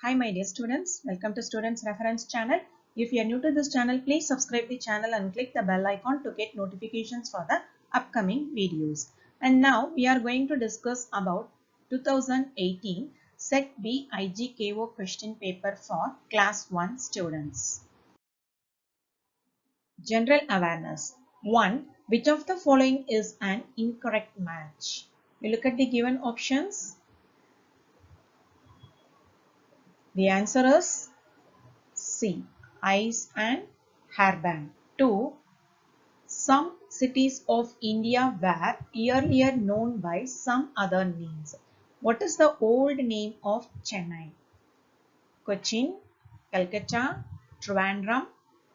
Hi my dear students, welcome to Students Reference Channel. If you are new to this channel, please subscribe the channel and click the bell icon to get notifications for the upcoming videos. And now we are going to discuss about 2018 Set B IGKO question paper for Class 1 students. General awareness. 1. Which of the following is an incorrect match? You look at the given options. The answer is C. Eyes and hairband. 2. Some cities of India were earlier known by some other names. What is the old name of Chennai? Cochin, Calcutta, Trivandrum,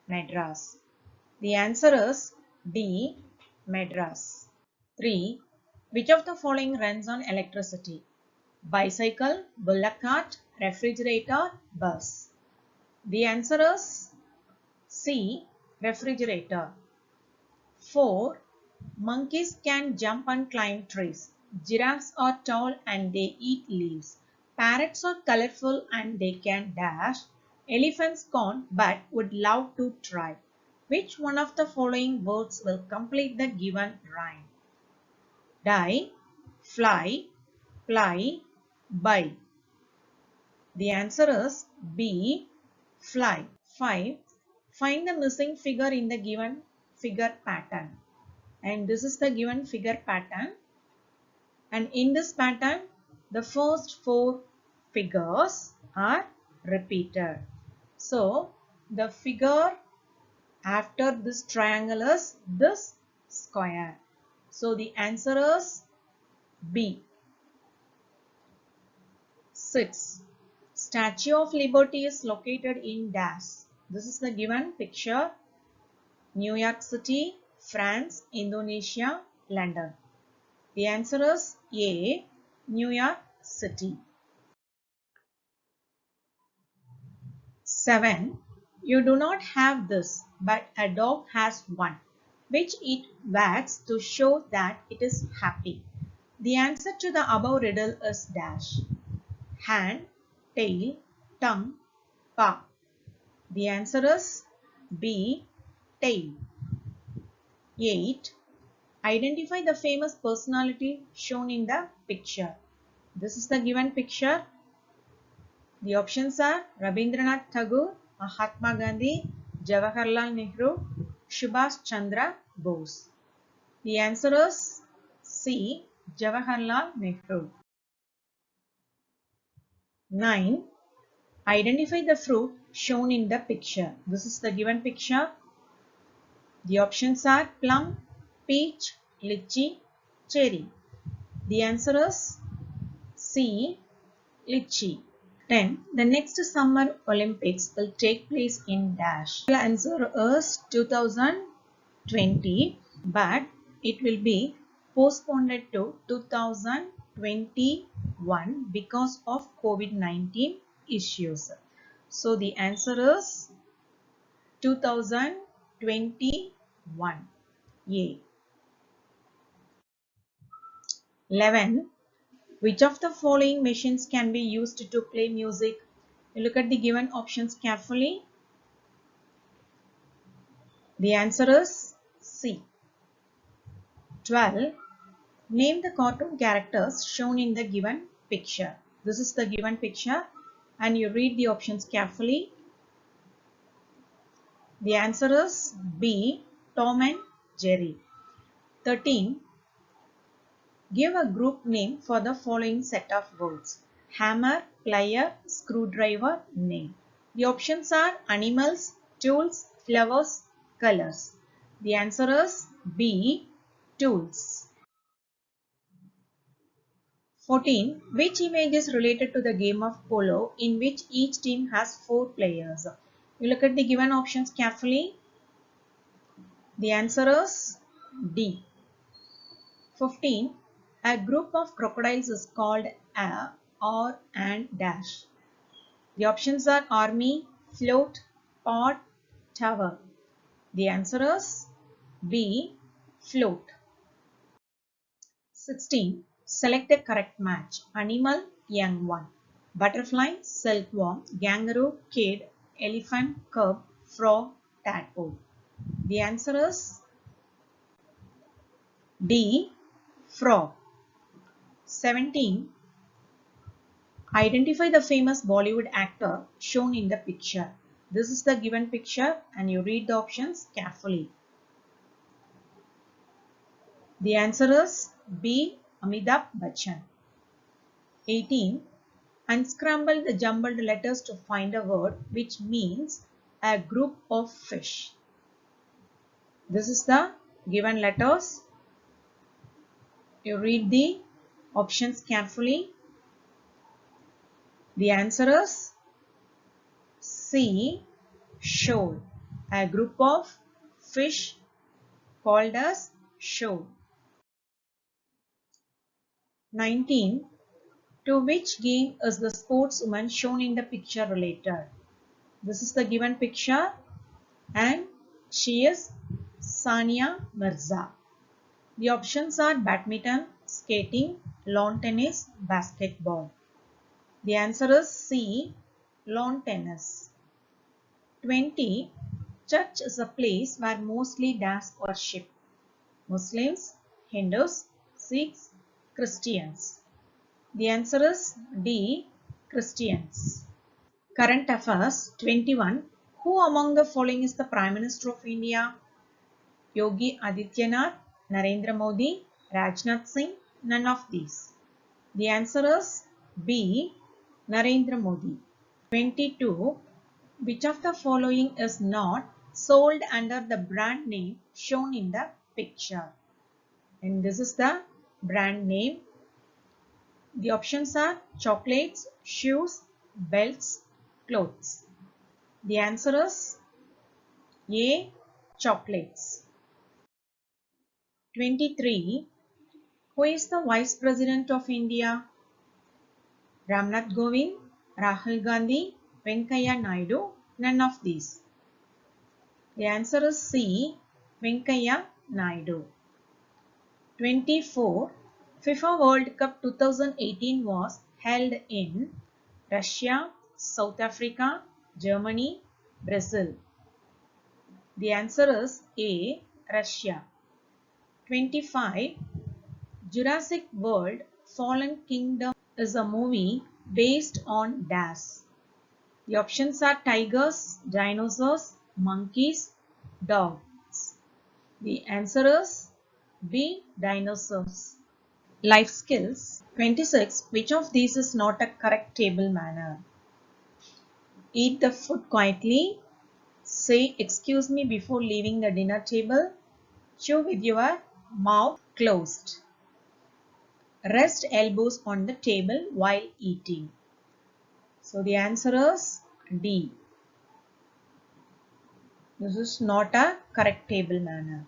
Madras. The answer is D. Madras. 3. Which of the following runs on electricity? Bicycle, bullock cart, refrigerator, bus. The answer is C. Refrigerator. 4. Monkeys can jump and climb trees. Giraffes are tall and they eat leaves. Parrots are colorful and they can dash. Elephants can't but would love to try. Which one of the following words will complete the given rhyme? Die, fly, ply, buy. The answer is B. Fly. 5. Find the missing figure in the given figure pattern. And this is the given figure pattern. And in this pattern, the first 4 figures are repeated. So, the figure after this triangle is this square. So, the answer is B. 6. Statue of Liberty is located in dash. This is the given picture. New York City, France, Indonesia, London. The answer is A. New York City. 7. You do not have this, but a dog has one, which it wags to show that it is happy. The answer to the above riddle is dash. Hand, tail, tongue, paw. The answer is B. Tail. 8. Identify the famous personality shown in the picture. This is the given picture. The options are Rabindranath Tagore, Mahatma Gandhi, Jawaharlal Nehru, Subhash Chandra Bose. The answer is C. Jawaharlal Nehru. 9. Identify the fruit shown in the picture. This is the given picture. The options are plum, peach, lychee, cherry. The answer is C. Lychee. 10. The next Summer Olympics will take place in dash. The answer is 2020, but it will be postponed to 2021 because of COVID-19 issues. So the answer is 2021. A. 11. Which of the following machines can be used to play music? You look at the given options carefully. The answer is C. 12. Name the cartoon characters shown in the given picture. This is the given picture and you read the options carefully. The answer is B. Tom and Jerry. 13. Give a group name for the following set of words. Hammer, plier, screwdriver, nail. The options are animals, tools, flowers, colors. The answer is B. Tools. 14. Which image is related to the game of polo in which each team has 4 players? You look at the given options carefully. The answer is D. 15. A group of crocodiles is called a or and dash. The options are army, float, pod, tower. The answer is B. Float. 16. Select the correct match. Animal, young one. butterfly, silkworm, kangaroo, kid, elephant, cub, frog, tadpole. The answer is D. Frog. 17. Identify the famous Bollywood actor shown in the picture. This is the given picture and you read the options carefully. The answer is B. Amitabh Bachchan. 18. Unscramble the jumbled letters to find a word which means a group of fish. This is the given letters. You read the options carefully. The answer is C. Shoal. A group of fish called as shoal. 19. To which game is the sportswoman shown in the picture related? This is the given picture and she is Sania Mirza. The options are badminton, skating, lawn tennis, basketball. The answer is C. Lawn tennis. 20. Church is a place where mostly dash worship. Muslims, Hindus, Sikhs, Christians. The answer is D. Christians. Current Affairs 21. Who among the following is the Prime Minister of India? Yogi Adityanath, Narendra Modi, Rajnath Singh, none of these. The answer is B. Narendra Modi. 22. Which of the following is not sold under the brand name shown in the picture? And this is the brand name. The options are chocolates, shoes, belts, clothes. The answer is A. Chocolates. 23. Who is the Vice President of India? Ramnath Kovind, Rahul Gandhi, Venkaiah Naidu, none of these. The answer is C. Venkaiah Naidu. 24. FIFA World Cup 2018 was held in Russia, South Africa, Germany, Brazil. The answer is A. Russia. 25. Jurassic World Fallen Kingdom is a movie based on dash. The options are tigers, dinosaurs, monkeys, dogs. The answer is B. Dinosaurs. Life skills. 26. Which of these is not a correct table manner? Eat the food quietly. Say excuse me before leaving the dinner table. Chew with your mouth closed. Rest elbows on the table while eating. So the answer is D. This is not a correct table manner.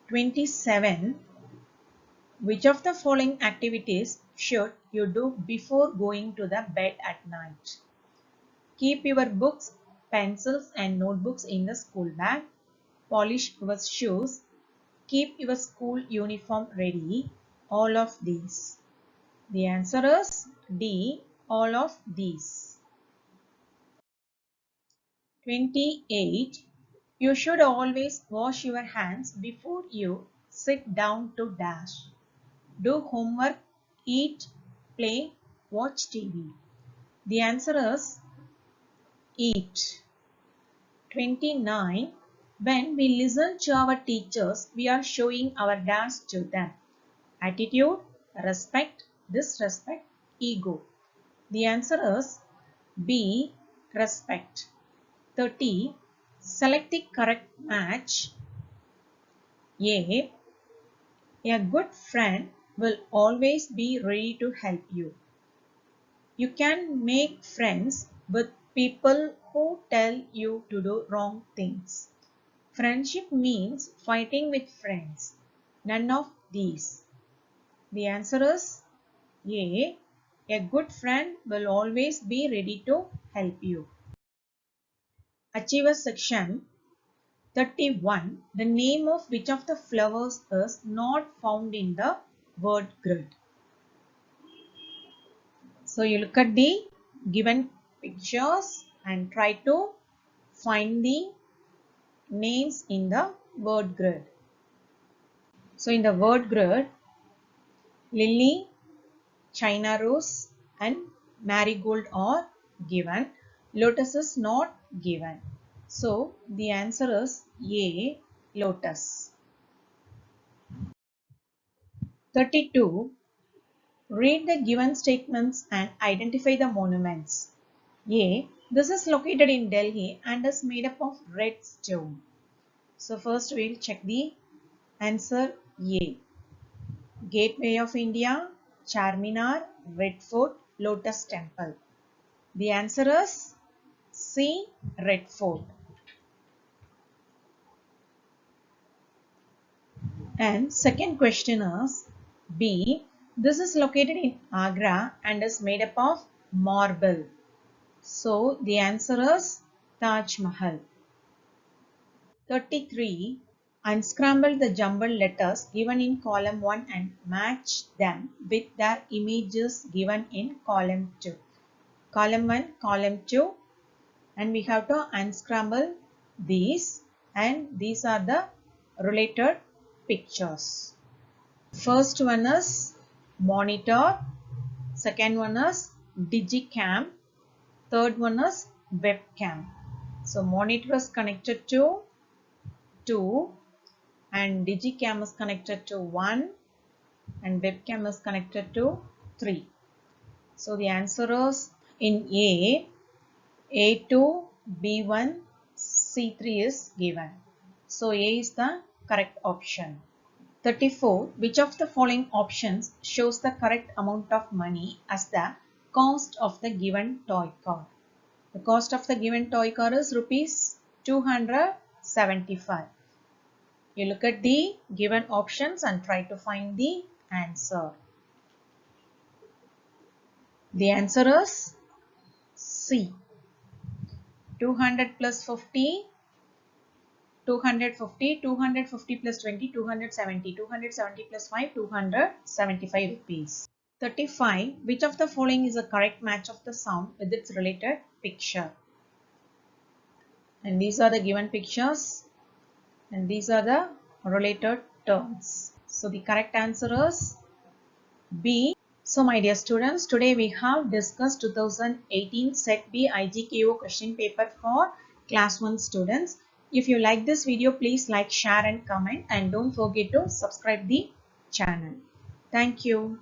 27. Which of the following activities should you do before going to the bed at night? Keep your books, pencils and notebooks in the school bag. Polish your shoes. Keep your school uniform ready. All of these. The answer is D. All of these. 28. You should always wash your hands before you sit down to dash. Do homework, eat, play, watch TV. The answer is eat. 29. When we listen to our teachers, we are showing our dash to them. Attitude, respect, disrespect, ego. The answer is B. Respect. 30. Select the correct match. A. A good friend will always be ready to help you. You can make friends with people who tell you to do wrong things. Friendship means fighting with friends. None of these. The answer is A. A good friend will always be ready to help you. Achievers section 31. The name of which of the flowers is not found in the word grid? So you look at the given pictures and try to find the names in the word grid. So in the word grid, lily, China rose and marigold are given. Lotus is not given. So the answer is A, lotus. 32. Read the given statements and identify the monuments. A. This is located in Delhi and is made up of red stone. So first we will check the answer A. Gateway of India, Charminar, Red Fort, Lotus Temple. The answer is C. Red Fort. And second question is B. This is located in Agra and is made up of marble. So the answer is Taj Mahal. 33. Unscramble the jumbled letters given in column 1 and match them with their images given in column 2. Column 1, column 2, and we have to unscramble these, and these are the related pictures. First one is monitor, second one is digicam, third one is webcam. So monitor is connected to 2 and digicam is connected to 1 and webcam is connected to 3. So the answer is in A, A2, B1, C3 is given. So A is the correct option. 34. Which of the following options shows the correct amount of money as the cost of the given toy car? The cost of the given toy car is rupees 275. You look at the given options and try to find the answer. The answer is C. 200 plus 50, 250, 250 plus 20, 270, 270 plus 5, 275 rupees. 35. Which of the following is a correct match of the sound with its related picture? And these are the given pictures and these are the related terms. So the correct answer is B. So my dear students, today we have discussed 2018 Set B IGKO question paper for class 1 students. If you like this video, please like, share and comment, and don't forget to subscribe the channel. Thank you.